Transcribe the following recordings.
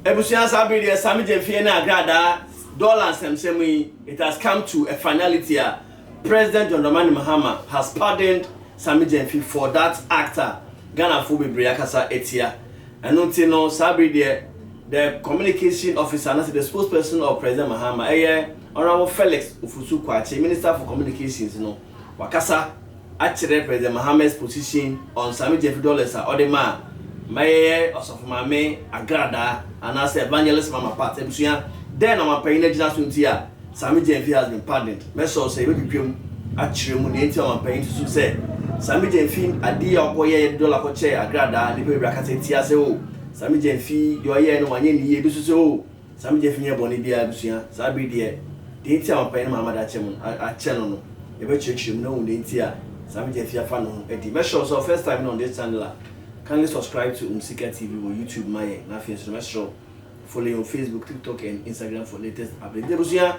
Ebusian Sabi de Sammy Gyamfi na agrada dollar semsemi. It has come to a finality. President John Dramani Mahama has pardoned Sammy Gyamfi for that actor. Ghana for Briakasa Etia. And until now, Sabi the communication officer, and the spokesperson of President Mahama, Honorable Felix Ufusu Kwache, Minister for Communications, Wakasa, actually President Mahama's position on Sammy Gyamfi dollars or the man. My of my me agrada and as evangelist mama part then I'm paying a general here. Sammy Gyamfi has been pardoned. Meso say we became actually money I'm paying to say Sammy Gyamfi a dear boy dollar for chair agrada and the baby bracket tia say oh Sammy Gyamfi your year no one year do so Sammy Gyamfi boni bia busia sabi dear the tia I'm paying mama that channel no ebe church no the tia Sammy Gyamfi fan no edi meso so first time on this channel. Kindly subscribe to Umsika TV on YouTube, my Nafi follow on Facebook, TikTok, and Instagram for latest updates. Debusia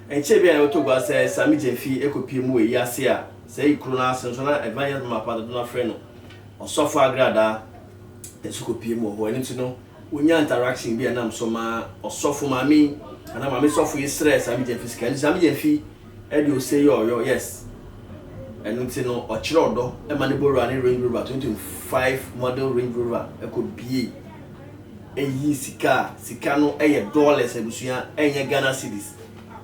and Chebi and Otoba says Sammy Gyamfi Ekopi Mu Yasia say Krona Sensona Advantage Mapa Dona Freno or software grada the Sukopi Mu who need to know when your interaction be an Amsoma or software mami and I'm a software stress Sammy Gyamfi can Sammy Gyamfi Edu say yo yes. And until no or chirodo a maniboro and Range Rover 25 model Range Rover could be a sikano dollars ebusia Ghana cedis.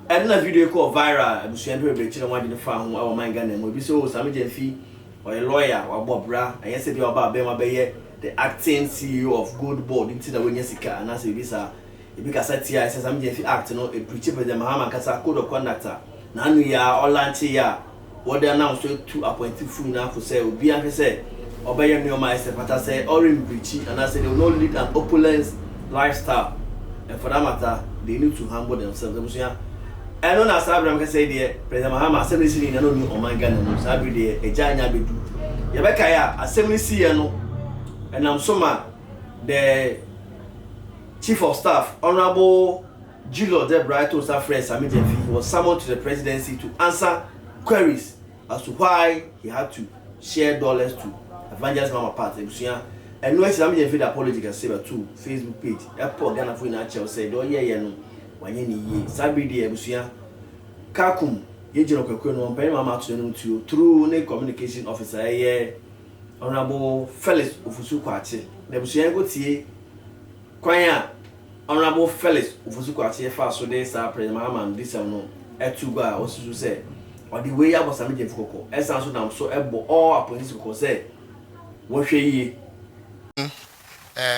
And a video called viral ebusia breaking one in the farm our mind Ghana will be so Sammy Gyamfi or a lawyer or Bob Bra and yesterday about Bema Baye the acting CEO of Gold Board into the Winyasika and as a visa because Satia says Sammy Gyamfi act no a preacher with the Mahama Kasa code of conduct Nanu ya or Lantia. What they announced to appointed full now for say will be and say obey your my stepfather say or in preaching and I said they will not lead an opulence lifestyle and for that matter they need to humble themselves. And on as Abraham can say there President Mahama assembly sitting and only on my gun Sabi there a giant bedu Yabekaya assembly see and I'm soma the chief of staff Honorable Gilo Debra to our friend Sammy Gyamfi was summoned to the presidency to answer queries as to why he had to share dollars to Evangelist Mama Part and no Sammy Gyamfi the apology can save to Facebook page airport Ghana for natural said oh yeah no wanye ni ye sabi de ebusia kakum ye jino kwekwe no mpany mama to no to through ne communication officer Honorable Felix Ufusu Kwache the ebusia go tie kwan Honorable Felix Ufusu Kwache fa so dey sa President Mahama this no etu go a osusu say or the way about Sammy Gyamfi koko esan so nam so ebo all opposition koko say wo hwe yi.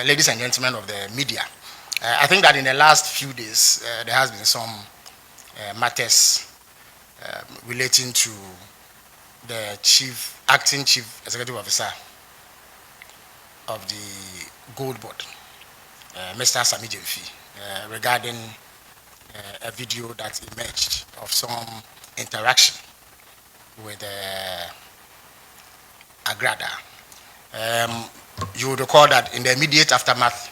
Ladies and gentlemen of the media, I think that in the last few days there has been some matters relating to the acting chief executive officer of the Gold Board, Mr. Sammy Gyamfi, regarding a video that emerged of some interaction with Agrada. You would recall that in the immediate aftermath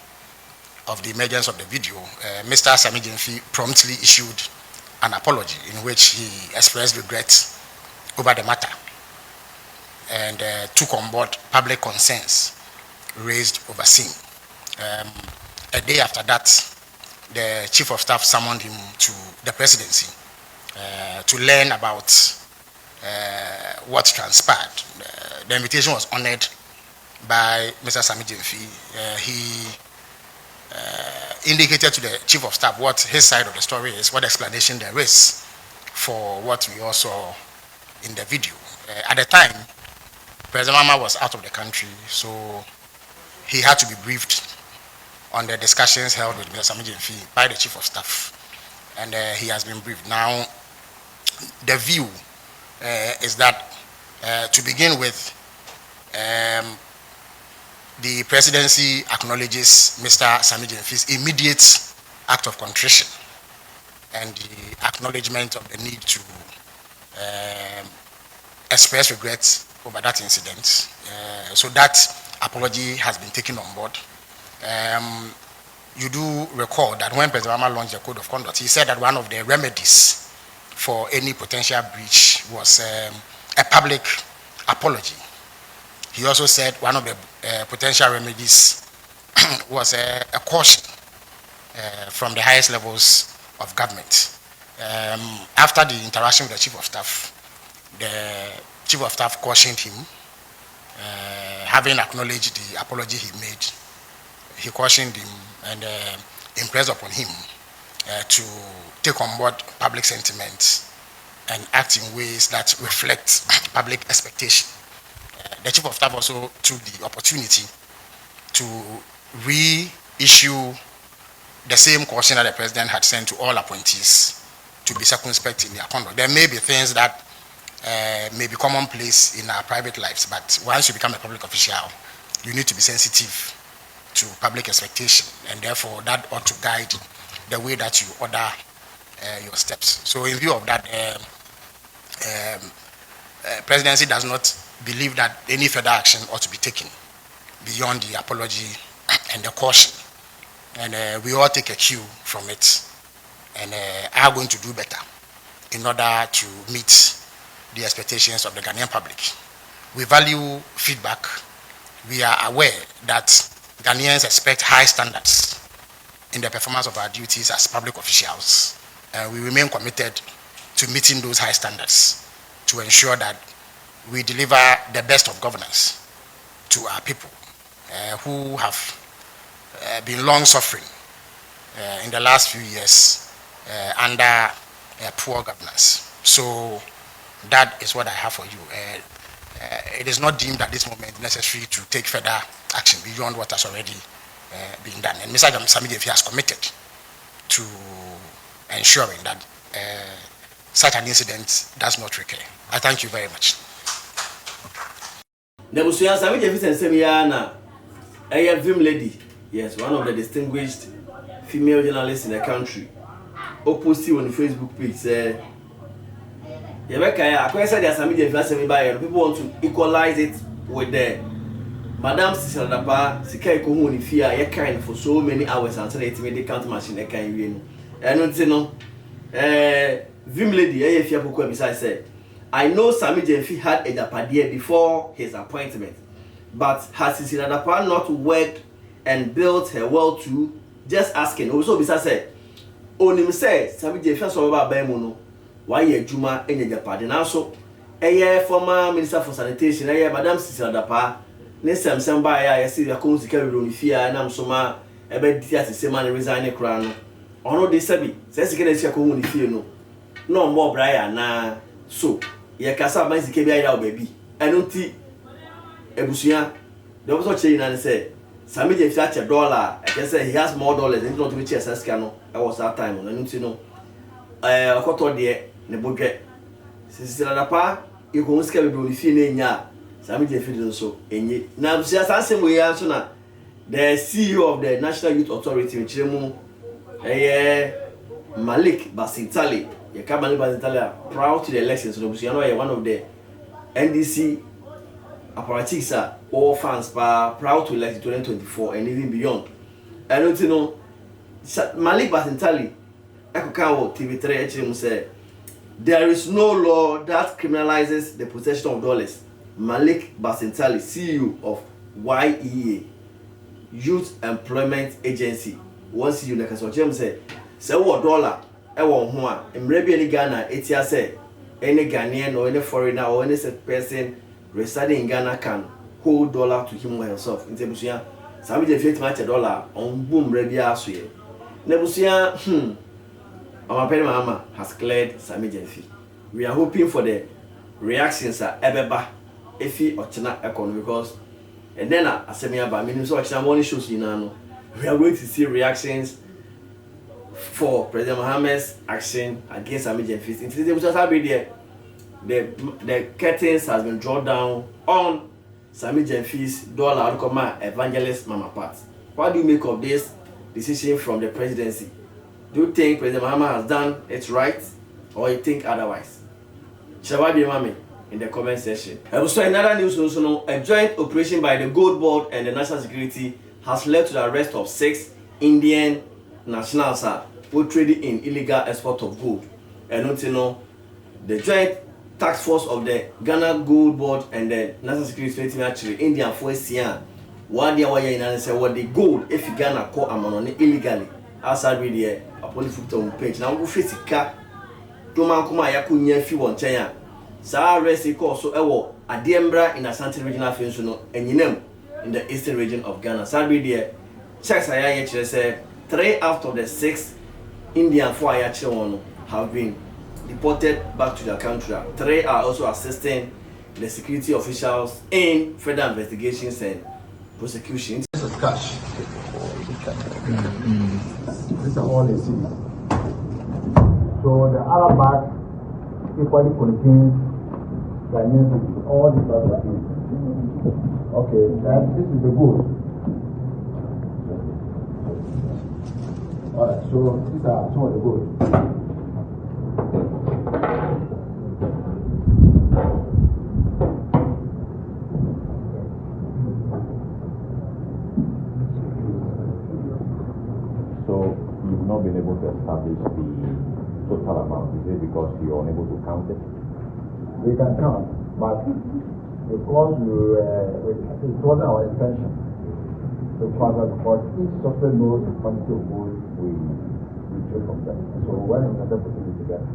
of the emergence of the video, Mr. Sammy Gyamfi promptly issued an apology in which he expressed regret over the matter and took on board public concerns raised overseas. A day after that, the chief of staff summoned him to the presidency to learn about what transpired. The invitation was honored by Mr. Sammy Gyamfi. He indicated to the chief of staff what his side of the story is, what explanation there is for what we all saw in the video. At the time, President Mahama was out of the country, so he had to be briefed on the discussions held with Mr. Sammy Gyamfi by the chief of staff, and he has been briefed. Now, the view is that to begin with, the presidency acknowledges Mr. Sammy Gyamfi's immediate act of contrition and the acknowledgement of the need to express regrets over that incident. So that apology has been taken on board. You do recall that when President Mahama launched the Code of Conduct, he said that one of the remedies for any potential breach was a public apology. He also said one of the potential remedies was a caution from the highest levels of government. After the interaction with the Chief of Staff, the Chief of Staff cautioned him, having acknowledged the apology he made. He cautioned him and impressed upon him to take on board public sentiment and act in ways that reflect public expectation. The Chief of Staff also took the opportunity to reissue the same caution that the President had sent to all appointees to be circumspect in their conduct. There may be things that may be commonplace in our private lives, but once you become a public official, you need to be sensitive to public expectation, and therefore that ought to guide the way that you order your steps. So in view of that, presidency does not believe that any further action ought to be taken beyond the apology and the caution. And we all take a cue from it and are going to do better in order to meet the expectations of the Ghanaian public. We value feedback. We are aware that Ghanaians expect high standards in the performance of our duties as public officials. We remain committed to meeting those high standards to ensure that we deliver the best of governance to our people who have been long suffering in the last few years under poor governance. So that is what I have for you. It is not deemed at this moment necessary to take further action beyond what has already been done. And Mr. Sammy Gyamfi has committed to ensuring that such an incident does not recur. I thank you very much. Nebusuya Sammy Gyamfi and Semiana, a Vim lady, yes, one of the distinguished female journalists in the country, opposite on the Facebook page, said, I said that Sammy Gyamfi people want to equalize it with the Madam Sisadapa, Sikai Kohuni Fia, ye kind for so many hours until they count machine, a kind win. And no, Vim lady, if you have besides said, I know Sammy Gyamfi had a Japadia before his appointment, but has Sisadapa not worked and built her well too? Just asking. Also, besides said, only say Sammy Gyamfi saw about Bemono. Why ye Juma in Japan? And also, a former Minister for Sanitation, a Madam Sisadapa. Next time, somebody I see the Coons carry on fear, and I'm so much a bed the same man resign a crown. Or no, they said, says he can see a coon fear no more Brian now. So, ye casa my KBI baby. I don't see Ebusia. There was a chain and said, Sammy Gyamfi such $1. I can say he has more dollars than not to which as cano. I was that time on, I don't know. I got all the budget. Sisadapa, you can scale the fear. Sammy Gyamfi so enye na busia sanse mo ya so na the CEO of the National Youth Authority in Chiremu Malik Basintali ye ka Malik Basintali prior to the elections so busia no one of the NDC apparatchiks all fans prior to election 2024 and even beyond. I don't know Malik Basintali ekoka TV3 Chiremu say there is no law that criminalizes the possession of dollars. Malik Basintali, CEO of YEA, Youth Employment Agency, once you like a so James said, say what $1, and maybe any Ghana, it's say any Ghanaian or any foreigner or any person residing in Ghana can hold $1 to him or himself. In Nebusia, Sammy Gyamfi match $1 on boom Rebia Suye. Nebusia, our penny Mahama has cleared Sammy Gyamfi. We are hoping for the reactions at Ebeba. Efi Ochina Ekon because and then Asemia by meaning so Ochina morning shows we are going to see reactions for President Mahama's action against Sammy Gyamfi. In today's episode, the curtains has been drawn down on Sammy Gyamfi's $1 evangelist Mama Pat. What do you make of this decision from the presidency? Do you think President Mahama has done it right or you think otherwise? Shababi Mami in the comment section. Also, another news also, a joint operation by the Gold Board and the National Security has led to the arrest of 6 Indian nationals who traded in illegal export of gold. And the joint task force of the Ghana Gold Board and the National Security actually Indian for SCN. What they were in and say what the gold if Ghana call among illegally. outside radio upon the foot on page. Now go face car. Do man kuma yakunya fi won chen sa arrest call so ewo Adiembra in Asante regional offense no enyinem in the eastern region of Ghana. Sadly there checks aya here say 3 out of the 6 Indian for aya have been deported back to their country. 3 are also assisting the security officials in further investigations and prosecutions. Of cash. These are all the cities. So the Arab bag equally contains all the products. Okay, and this is the good. Alright, so these are some of the good. So you've not been able to establish the total amount. Is it because you're unable to count it? We can count, but because it wasn't our intention to count that, because each software knows the quantity of gold we take from them. So when we can put it together,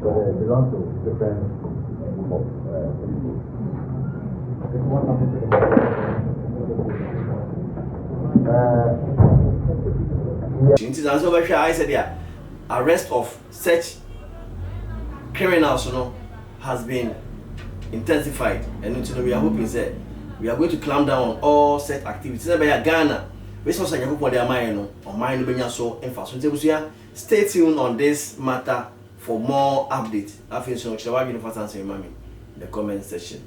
so they belong to different group of people. I said, yeah, arrest of such criminals has been intensified, and we are hoping that we are going to clamp down on all such activities. Ghana, stay tuned on this matter for more updates. I feel so. The comment section.